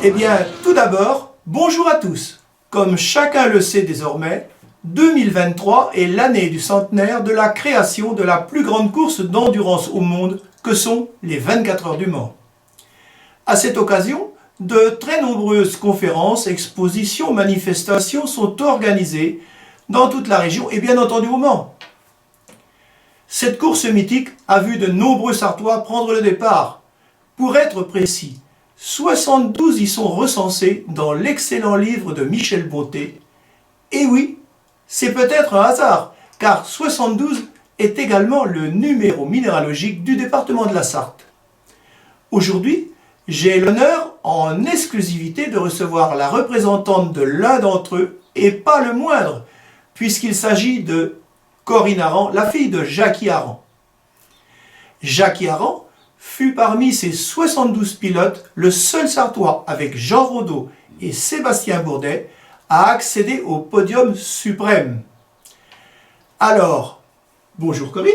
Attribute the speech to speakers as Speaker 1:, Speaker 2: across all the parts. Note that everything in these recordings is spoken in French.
Speaker 1: Eh bien, tout d'abord, bonjour à tous. Comme chacun le sait désormais, 2023 est l'année du centenaire de la création de la plus grande course d'endurance au monde que sont les 24 heures du Mans. À cette occasion, de très nombreuses conférences, expositions, manifestations sont organisées dans toute la région et bien entendu au Mans. Cette course mythique a vu de nombreux Sartois prendre le départ. Pour être précis, 72 y sont recensés dans l'excellent livre de Michel Bonté. Et oui, c'est peut-être un hasard, car 72 est également le numéro minéralogique du département de la Sarthe. Aujourd'hui, j'ai l'honneur en exclusivité de recevoir la représentante de l'un d'entre eux, et pas le moindre, puisqu'il s'agit de Corinne Aran, la fille de Jackie Aran. Jackie Aran fut parmi ces 72 pilotes le seul Sartois, avec Jean Rodeau et Sébastien Bourdet, à accéder au podium suprême. Alors, bonjour Corinne,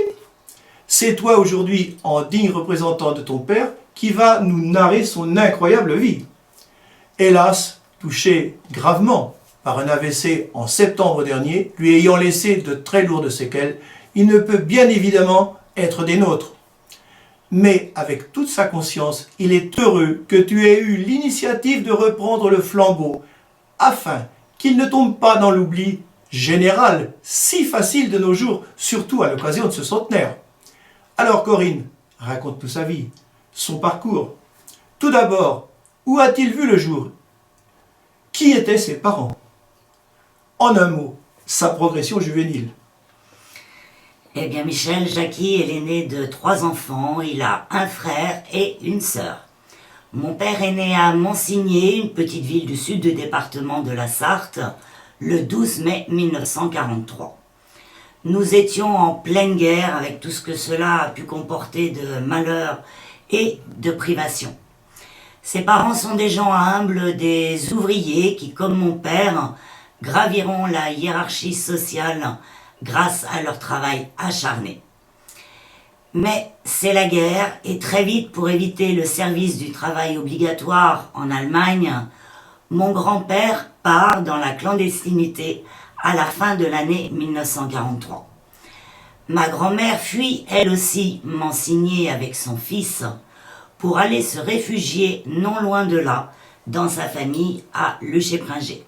Speaker 1: c'est toi aujourd'hui, en digne représentant de ton père, qui va nous narrer son incroyable vie. Hélas, touché gravement par un AVC en septembre dernier, lui ayant laissé de très lourdes séquelles, il ne peut bien évidemment être des nôtres. Mais avec toute sa conscience, il est heureux que tu aies eu l'initiative de reprendre le flambeau, afin qu'il ne tombe pas dans l'oubli général, si facile de nos jours, surtout à l'occasion de ce centenaire. Alors Corinne, raconte-nous sa vie, son parcours. Tout d'abord, où a-t-il vu le jour? Qui étaient ses parents? En un mot, sa progression juvénile.
Speaker 2: Eh bien Michel, Jackie est l'aîné de 3 enfants, il a un frère et une sœur. Mon père est né à Monsigné, une petite ville du sud du département de la Sarthe, le 12 mai 1943. Nous étions en pleine guerre avec tout ce que cela a pu comporter de malheur et de privation. Ses parents sont des gens humbles, des ouvriers qui, comme mon père, graviront la hiérarchie sociale grâce à leur travail acharné. Mais c'est la guerre et très vite, pour éviter le service du travail obligatoire en Allemagne, mon grand-père part dans la clandestinité à la fin de l'année 1943. Ma grand-mère fuit elle aussi Monsigné avec son fils pour aller se réfugier non loin de là, dans sa famille à Luché-Pringé.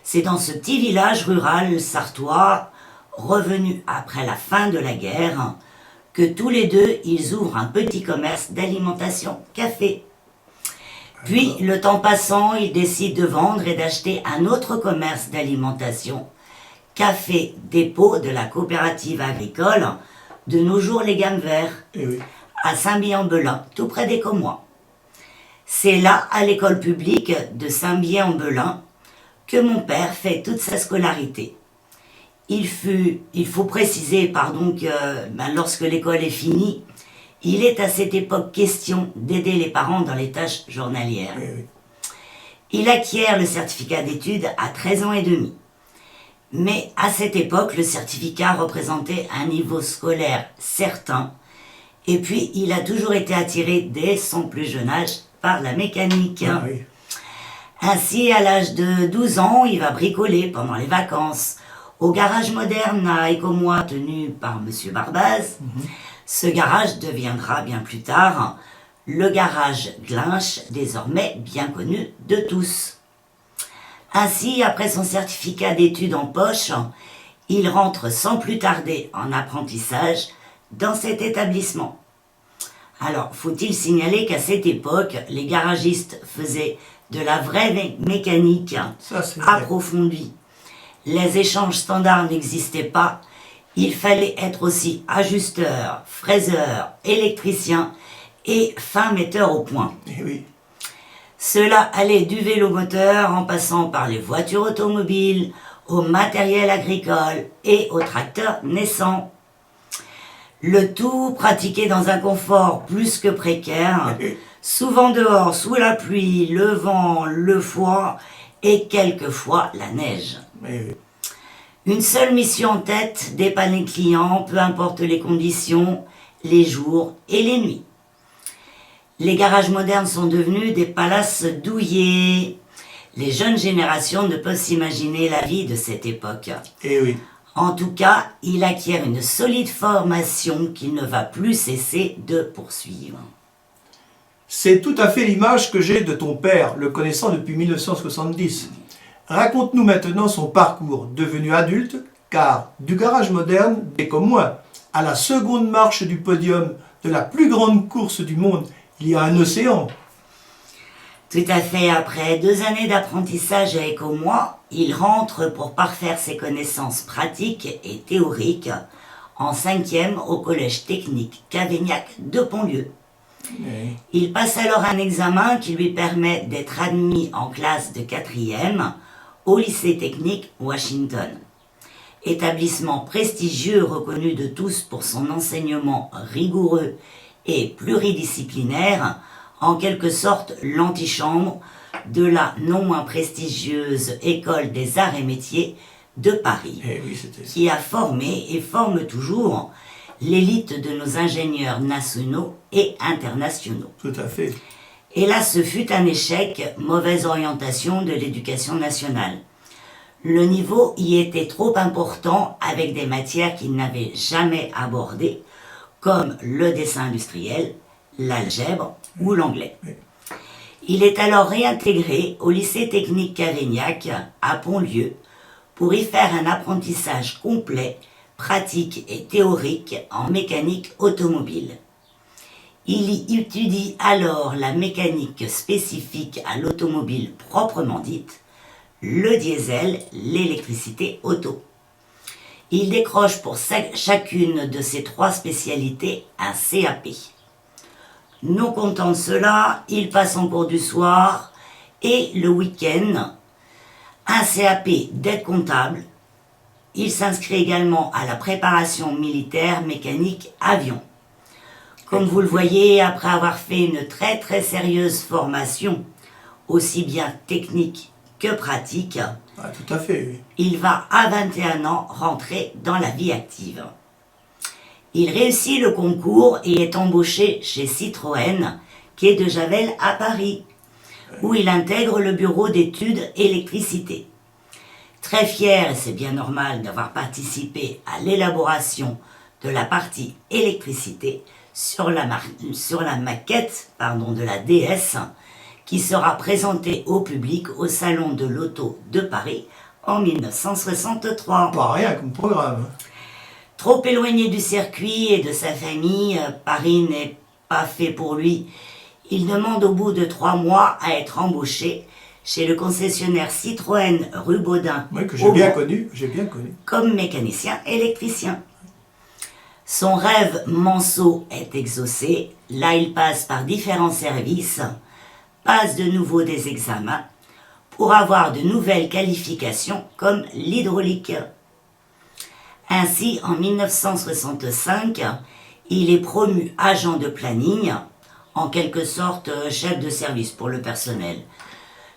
Speaker 2: C'est dans ce petit village rural sartois, revenu après la fin de la guerre, que tous les deux, ils ouvrent un petit commerce d'alimentation café. Puis, le temps passant, ils décident de vendre et d'acheter un autre commerce d'alimentation, Café Dépôt de la coopérative agricole, de nos jours les Gammes Verts, à Saint-Bier-en-Belin, tout près des Commois. C'est là, à l'école publique de Saint-Bier-en-Belin, que mon père fait toute sa scolarité. Il faut préciser que lorsque l'école est finie, il est à cette époque question d'aider les parents dans les tâches journalières. Il acquiert le certificat d'études à 13 ans et demi. Mais à cette époque, le certificat représentait un niveau scolaire certain. Et puis, il a toujours été attiré dès son plus jeune âge par la mécanique. Ainsi, à l'âge de 12 ans, il va bricoler pendant les vacances au garage moderne à Écommois tenu par M. Barbaz. Ce garage deviendra bien plus tard le garage Glinch, désormais bien connu de tous. Ainsi, après son certificat d'études en poche, il rentre sans plus tarder en apprentissage dans cet établissement. Alors, faut-il signaler qu'à cette époque, les garagistes faisaient de la vraie mécanique approfondie. Les échanges standards n'existaient pas. Il fallait être aussi ajusteur, fraiseur, électricien et fin metteur au point. Cela allait du vélomoteur en passant par les voitures automobiles, au matériel agricole et aux tracteurs naissants. Le tout pratiqué dans un confort plus que précaire, souvent dehors sous la pluie, le vent, le froid et quelquefois la neige. Une seule mission en tête, dépanner le client, peu importe les conditions, les jours et les nuits. Les garages modernes sont devenus des palaces douillés. Les jeunes générations ne peuvent s'imaginer la vie de cette époque.
Speaker 1: Eh oui.
Speaker 2: En tout cas, il acquiert une solide formation qu'il ne va plus cesser de poursuivre.
Speaker 1: C'est tout à fait l'image que j'ai de ton père, le connaissant depuis 1970. Raconte-nous maintenant son parcours, devenu adulte, car du garage moderne, dès comme moi, à la seconde marche du podium de la plus grande course du monde, il y a un océan.
Speaker 2: Tout à fait, après 2 années d'apprentissage avec au moi, il rentre pour parfaire ses connaissances pratiques et théoriques en 5e au collège technique Cavaignac de Pontlieu.
Speaker 1: Oui.
Speaker 2: Il passe alors un examen qui lui permet d'être admis en classe de 4e au lycée technique Washington. Établissement prestigieux reconnu de tous pour son enseignement rigoureux et pluridisciplinaire, en quelque sorte l'antichambre de la non moins prestigieuse École des Arts et Métiers de Paris,
Speaker 1: Eh oui, c'était ça.
Speaker 2: qui a formé et forme toujours l'élite de nos ingénieurs nationaux et internationaux.
Speaker 1: Tout à fait.
Speaker 2: Et là, ce fut un échec, mauvaise orientation de l'éducation nationale. Le niveau y était trop important avec des matières qu'il n'avait jamais abordées, comme le dessin industriel, l'algèbre ou l'anglais.
Speaker 1: Oui.
Speaker 2: Il est alors réintégré au lycée technique Cavaignac à Pontlieu pour y faire un apprentissage complet, pratique et théorique en mécanique automobile. Il y étudie alors la mécanique spécifique à l'automobile proprement dite, le diesel, l'électricité auto. Il décroche pour chacune de ces 3 spécialités un CAP. Non content de cela, il passe en cours du soir et le week-end un CAP d'aide comptable. Il s'inscrit également à la préparation militaire mécanique avion. Comme vous le voyez, après avoir fait une très très sérieuse formation, aussi bien technique que pratique,
Speaker 1: Ah, tout à fait, oui.
Speaker 2: il va à 21 ans rentrer dans la vie active. Il réussit le concours et est embauché chez Citroën, quai de Javel à Paris, où il intègre le bureau d'études électricité. Très fier, et c'est bien normal, d'avoir participé à l'élaboration de la partie électricité sur la maquette de la DS, qui sera présentée au public au Salon de l'Auto de Paris en 1963.
Speaker 1: Pas rien comme programme.
Speaker 2: Trop éloigné du circuit et de sa famille, Paris n'est pas fait pour lui. Il demande au bout de 3 mois à être embauché chez le concessionnaire Citroën rue Baudin
Speaker 1: Oui, que
Speaker 2: au Mans,
Speaker 1: j'ai bien connu.
Speaker 2: comme mécanicien électricien. Son rêve manceau est exaucé. Là, il passe par différents services, passe de nouveau des examens pour avoir de nouvelles qualifications comme l'hydraulique. Ainsi, en 1965, il est promu agent de planning, en quelque sorte chef de service pour le personnel,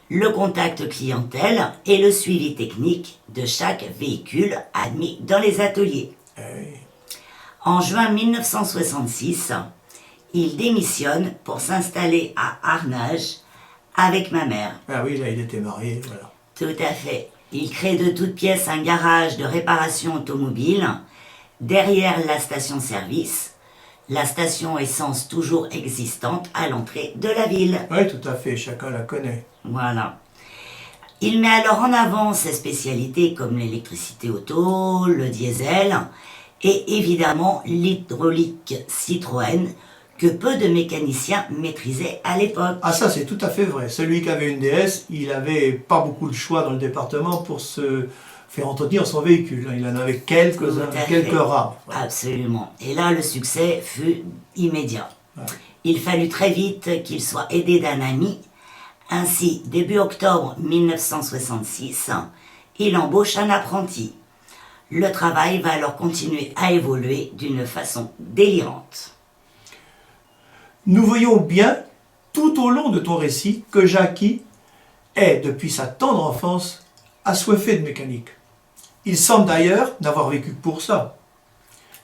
Speaker 2: le contact clientèle et le suivi technique de chaque véhicule admis dans les ateliers.
Speaker 1: Eh oui.
Speaker 2: En juin 1966, il démissionne pour s'installer à Arnage avec ma mère.
Speaker 1: Ah oui, là, il était marié, voilà.
Speaker 2: Tout à fait. Il crée de toutes pièces un garage de réparation automobile derrière la station-service, la station essence toujours existante à l'entrée de la ville.
Speaker 1: Oui, tout à fait, chacun la connaît.
Speaker 2: Voilà. Il met alors en avant ses spécialités comme l'électricité auto, le diesel et évidemment l'hydraulique Citroën que peu de mécaniciens maîtrisaient à l'époque.
Speaker 1: Ah ça, c'est tout à fait vrai. Celui qui avait une DS, il n'avait pas beaucoup de choix dans le département pour se faire entretenir son véhicule. Il en avait quelques-uns,
Speaker 2: Tout à
Speaker 1: quelques
Speaker 2: fait.
Speaker 1: rares.
Speaker 2: Absolument. Et là, le succès fut immédiat.
Speaker 1: Ouais.
Speaker 2: Il fallut très vite qu'il soit aidé d'un ami. Ainsi, début octobre 1966, il embauche un apprenti. Le travail va alors continuer à évoluer d'une façon délirante.
Speaker 1: Nous voyons bien, tout au long de ton récit, que Jackie est, depuis sa tendre enfance, assoiffé de mécanique. Il semble d'ailleurs n'avoir vécu que pour ça.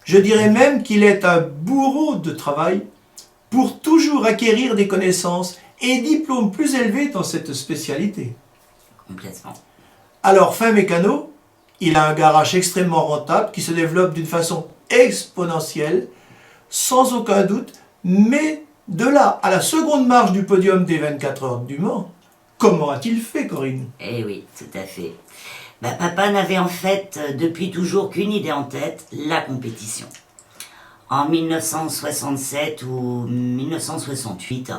Speaker 1: Je dirais même qu'il est un bourreau de travail, pour toujours acquérir des connaissances et diplômes plus élevés dans cette spécialité.
Speaker 2: Complètement.
Speaker 1: Alors, fin mécano, il a un garage extrêmement rentable qui se développe d'une façon exponentielle, sans aucun doute, mais de là à la seconde marche du podium des 24 heures du Mans, comment a-t-il fait, Corinne?
Speaker 2: Eh oui, tout à fait. Papa n'avait en fait depuis toujours qu'une idée en tête, la compétition. En 1967 ou 1968,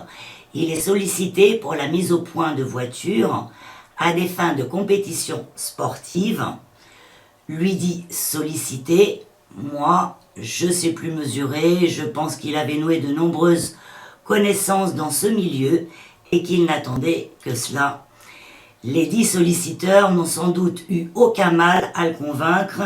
Speaker 2: il est sollicité pour la mise au point de voitures à des fins de compétition sportive. Lui dit sollicité, moi je sais plus mesurer, je pense qu'il avait noué de nombreuses connaissances dans ce milieu et qu'il n'attendait que cela. Les 10 solliciteurs n'ont sans doute eu aucun mal à le convaincre.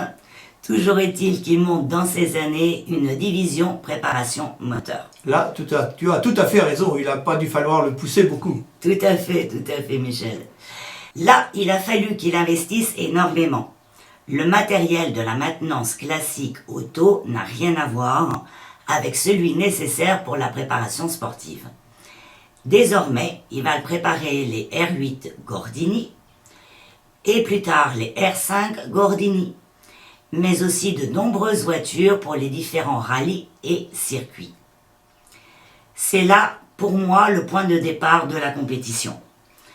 Speaker 2: Toujours est-il qu'il monte dans ces années une division préparation moteur.
Speaker 1: Là, tu as tout à fait raison, il n'a pas dû falloir le pousser beaucoup.
Speaker 2: Tout à fait, Michel. Là, il a fallu qu'il investisse énormément. Le matériel de la maintenance classique auto n'a rien à voir avec celui nécessaire pour la préparation sportive. Désormais, il va préparer les R8 Gordini et plus tard les R5 Gordini, mais aussi de nombreuses voitures pour les différents rallyes et circuits. C'est là, pour moi, le point de départ de la compétition.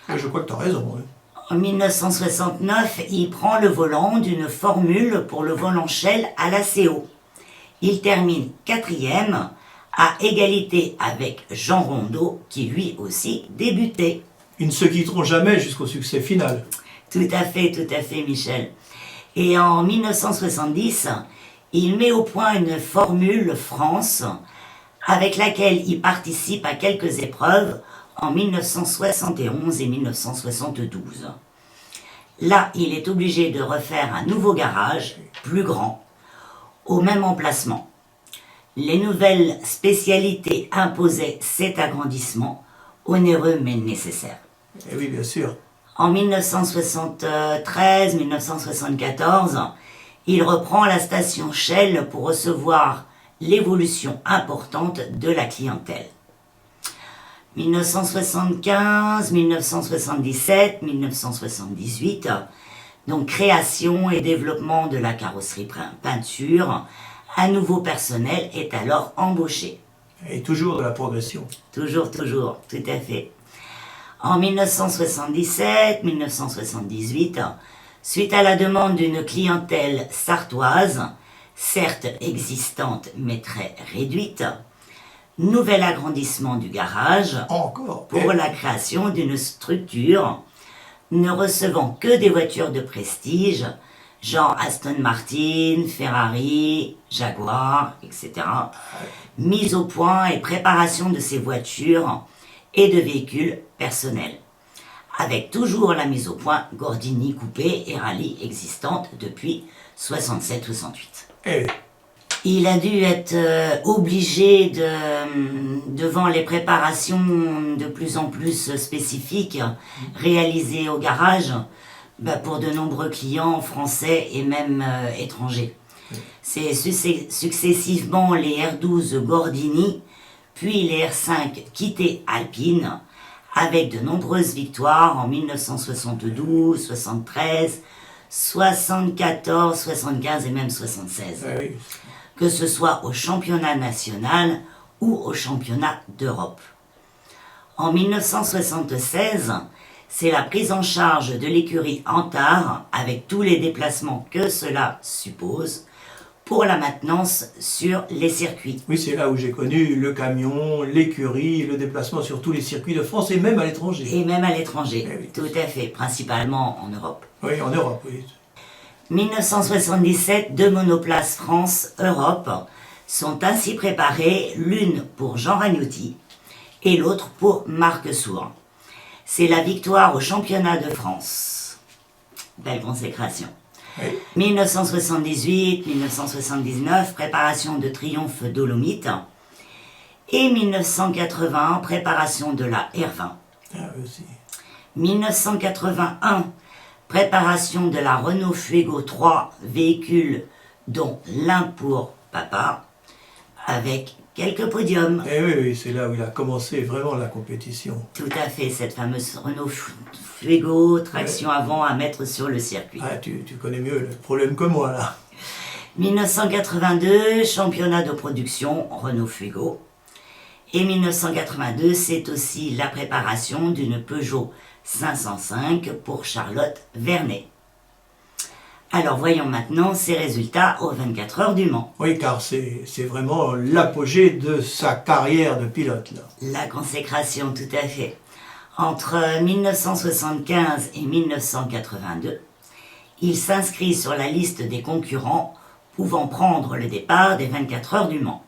Speaker 1: Et je crois que tu as raison. Oui.
Speaker 2: En 1969, il prend le volant d'une formule pour le volant Shell à la CO. Il termine 4e, à égalité avec Jean Rondeau, qui lui aussi débutait.
Speaker 1: Ils ne se quitteront jamais jusqu'au succès final.
Speaker 2: Tout à fait, Michel. Et en 1970, il met au point une formule France, avec laquelle il participe à quelques épreuves en 1971 et 1972. Là, il est obligé de refaire un nouveau garage, plus grand, au même emplacement. Les nouvelles spécialités imposaient cet agrandissement, onéreux mais nécessaire.
Speaker 1: Et oui, bien sûr.
Speaker 2: En 1973-1974, il reprend la station Shell pour recevoir l'évolution importante de la clientèle. 1975, 1977, 1978, donc création et développement de la carrosserie peinture, un nouveau personnel est alors embauché.
Speaker 1: Et toujours de la progression.
Speaker 2: Toujours, tout à fait. En 1977, 1978, suite à la demande d'une clientèle sartoise, certes existante mais très réduite, nouvel agrandissement du garage
Speaker 1: Encore.
Speaker 2: pour la création d'une structure ne recevant que des voitures de prestige, genre Aston Martin, Ferrari, Jaguar, etc. Mise au point et préparation de ces voitures et de véhicules personnels, avec toujours la mise au point Gordini coupé et rallye existante depuis 67-68. Il a dû être obligé devant les préparations de plus en plus spécifiques réalisées au garage pour de nombreux clients français et même étrangers. C'est successivement les R12 Gordini, puis les R5 Kitté Alpine, avec de nombreuses victoires en 1972, 73, 74, 75 et même 76.
Speaker 1: Oui.
Speaker 2: Que ce soit au championnat national ou au championnat d'Europe. En 1976, c'est la prise en charge de l'écurie Antar, avec tous les déplacements que cela suppose, pour la maintenance sur les circuits.
Speaker 1: Oui, c'est là où j'ai connu le camion, l'écurie, le déplacement sur tous les circuits de France et même à l'étranger.
Speaker 2: Et même à l'étranger,
Speaker 1: oui.
Speaker 2: Tout à fait, principalement en Europe.
Speaker 1: Oui, en Europe, oui.
Speaker 2: 1977, 2 monoplaces France-Europe sont ainsi préparées, l'une pour Jean Ragnotti et l'autre pour Marc Sour. C'est la victoire au championnat de France. Belle consécration.
Speaker 1: Oui.
Speaker 2: 1978, 1979, préparation de Triomphe Dolomite. Et 1980, préparation de la R20.
Speaker 1: Aussi.
Speaker 2: 1981, préparation de la Renault Fuego 3, véhicule dont l'un pour papa, avec quelques podiums.
Speaker 1: Eh oui, oui, c'est là où il a commencé vraiment la compétition.
Speaker 2: Tout à fait, cette fameuse Renault Fuego, traction avant à mettre sur le circuit.
Speaker 1: Ah, tu connais mieux le problème que moi, là.
Speaker 2: 1982, championnat de production Renault Fuego. Et 1982, c'est aussi la préparation d'une Peugeot 505 pour Charlotte Vernet. Alors voyons maintenant ses résultats aux 24 heures du Mans.
Speaker 1: Oui, car c'est vraiment l'apogée de sa carrière de pilote, là.
Speaker 2: La consécration, tout à fait. Entre 1975 et 1982, il s'inscrit sur la liste des concurrents pouvant prendre le départ des 24 heures du Mans.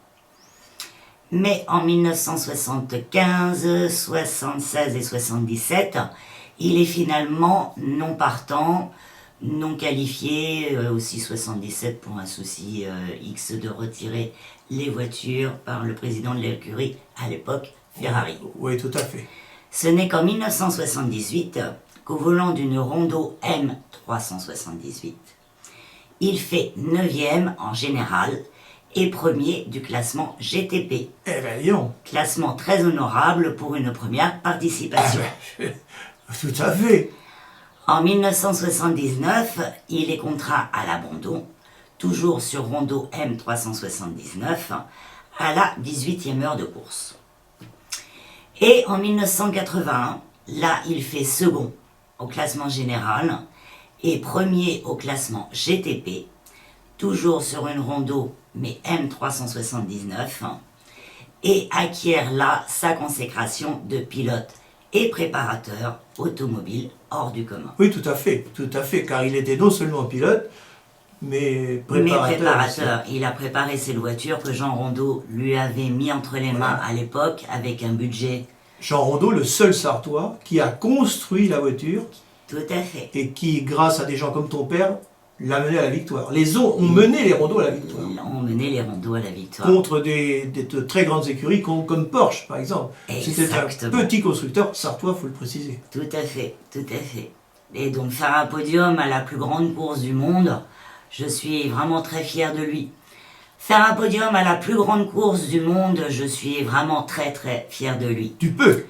Speaker 2: Mais en 1975, 76 et 77, il est finalement non partant, non qualifié, aussi 77 pour un souci X de retirer les voitures par le président de l'écurie à l'époque, Ferrari.
Speaker 1: Oui, tout à fait.
Speaker 2: Ce n'est qu'en 1978 qu'au volant d'une Rondo M378, il fait 9e en général et premier du classement GTP.
Speaker 1: Eh ben, disons.
Speaker 2: Classement très honorable pour une première participation.
Speaker 1: Ah ben, tout à fait.
Speaker 2: En 1979, il est contraint à l'abandon, toujours sur Rondo M379, à la 18e heure de course. Et en 1981, là, il fait second au classement général et premier au classement GTP, toujours sur une Rondo, mais M379, et acquiert là sa consécration de pilote et préparateur automobile hors du commun.
Speaker 1: Oui, tout à fait, car il était non seulement pilote, mais préparateur.
Speaker 2: Il a préparé cette voiture que Jean Rondeau lui avait mis entre les mains à l'époque avec un budget.
Speaker 1: Jean Rondeau, le seul Sartois qui a construit la voiture.
Speaker 2: Tout à fait.
Speaker 1: Et qui, grâce à des gens comme ton père, l'a mené à la victoire. Les autres ont mené les Rondeaux à la victoire.
Speaker 2: On menait les Rondeaux à la victoire.
Speaker 1: Contre de très grandes écuries comme Porsche, par exemple. C'était un petit constructeur sartois, il faut le préciser.
Speaker 2: Tout à fait, tout à fait. Et donc faire un podium à la plus grande course du monde, je suis vraiment très fier de lui. Faire un podium à la plus grande course du monde, je suis vraiment très très fier de lui.
Speaker 1: Tu peux.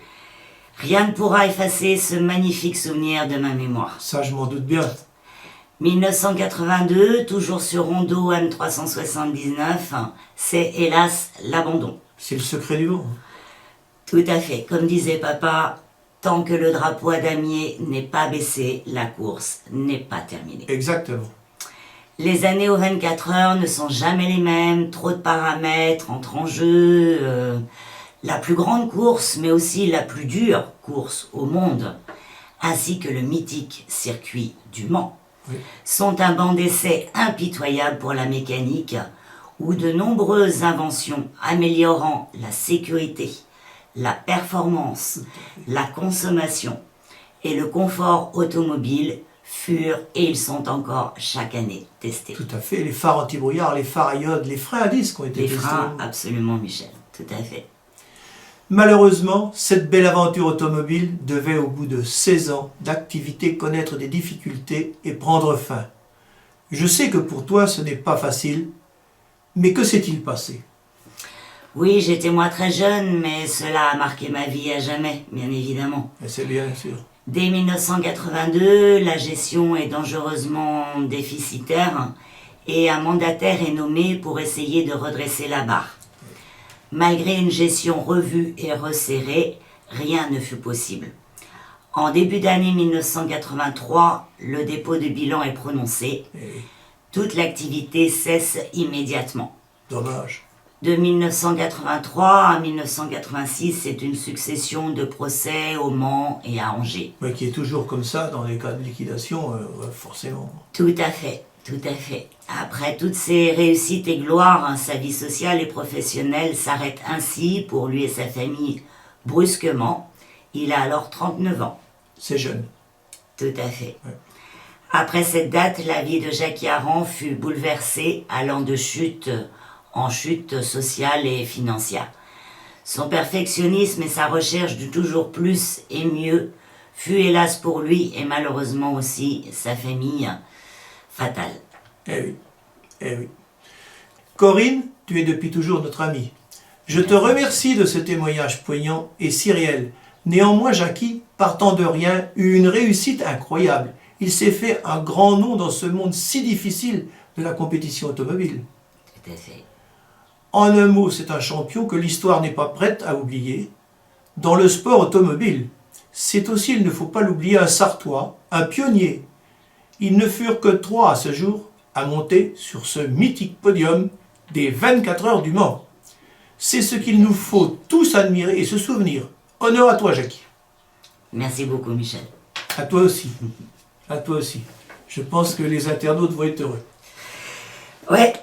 Speaker 2: Rien ne pourra effacer ce magnifique souvenir de ma mémoire.
Speaker 1: Ça, je m'en doute bien.
Speaker 2: 1982, toujours sur Rondo M379, c'est hélas l'abandon.
Speaker 1: C'est le secret du vent.
Speaker 2: Tout à fait. Comme disait papa, tant que le drapeau à damier n'est pas baissé, la course n'est pas terminée.
Speaker 1: Exactement.
Speaker 2: Les années aux 24 heures ne sont jamais les mêmes, trop de paramètres entrent en jeu. La plus grande course, mais aussi la plus dure course au monde, ainsi que le mythique circuit du Mans, sont un banc d'essai impitoyable pour la mécanique, où de nombreuses inventions améliorant la sécurité, la performance, la consommation et le confort automobile furent et ils sont encore chaque année testés.
Speaker 1: Tout à fait. Les phares anti-brouillard, les phares à iode, les freins à disque ont été testés.
Speaker 2: Les freins, absolument, Michel. Tout à fait.
Speaker 1: Malheureusement, cette belle aventure automobile devait, au bout de 16 ans d'activité, connaître des difficultés et prendre fin. Je sais que pour toi, ce n'est pas facile, mais que s'est-il passé?
Speaker 2: Oui, j'étais moi très jeune, mais cela a marqué ma vie à jamais, bien évidemment.
Speaker 1: C'est bien sûr.
Speaker 2: Dès 1982, la gestion est dangereusement déficitaire et un mandataire est nommé pour essayer de redresser la barre. Malgré une gestion revue et resserrée, rien ne fut possible. En début d'année 1983, le dépôt de bilan est prononcé. Toute l'activité cesse immédiatement.
Speaker 1: Dommage.
Speaker 2: De 1983 à 1986, c'est une succession de procès au Mans et à Angers.
Speaker 1: Oui, qui est toujours comme ça dans les cas de liquidation, forcément.
Speaker 2: Tout à fait, tout à fait. Après toutes ces réussites et gloires, sa vie sociale et professionnelle s'arrête ainsi pour lui et sa famille brusquement. Il a alors 39 ans.
Speaker 1: C'est jeune.
Speaker 2: Tout à fait.
Speaker 1: Ouais.
Speaker 2: Après cette date, la vie de Jackie Aran fut bouleversée, allant de chute en chute sociale et financière. Son perfectionnisme et sa recherche du toujours plus et mieux fut hélas pour lui et malheureusement aussi sa famille fatale.
Speaker 1: Eh oui, eh oui. Corinne, tu es depuis toujours notre amie. Je te remercie de ce témoignage poignant et si réel. Néanmoins, Jackie, partant de rien, eut une réussite incroyable. Il s'est fait un grand nom dans ce monde si difficile de la compétition automobile.
Speaker 2: Tout à fait.
Speaker 1: En un mot, c'est un champion que l'histoire n'est pas prête à oublier. Dans le sport automobile, c'est aussi, il ne faut pas l'oublier, un Sartois, un pionnier. Ils ne furent que 3 à ce jour à monter sur ce mythique podium des 24 heures du Mans. C'est ce qu'il nous faut tous admirer et se souvenir. Honneur à toi, Jackie.
Speaker 2: Merci beaucoup, Michel.
Speaker 1: À toi aussi. À toi aussi. Je pense que les internautes vont être heureux.
Speaker 2: Ouais,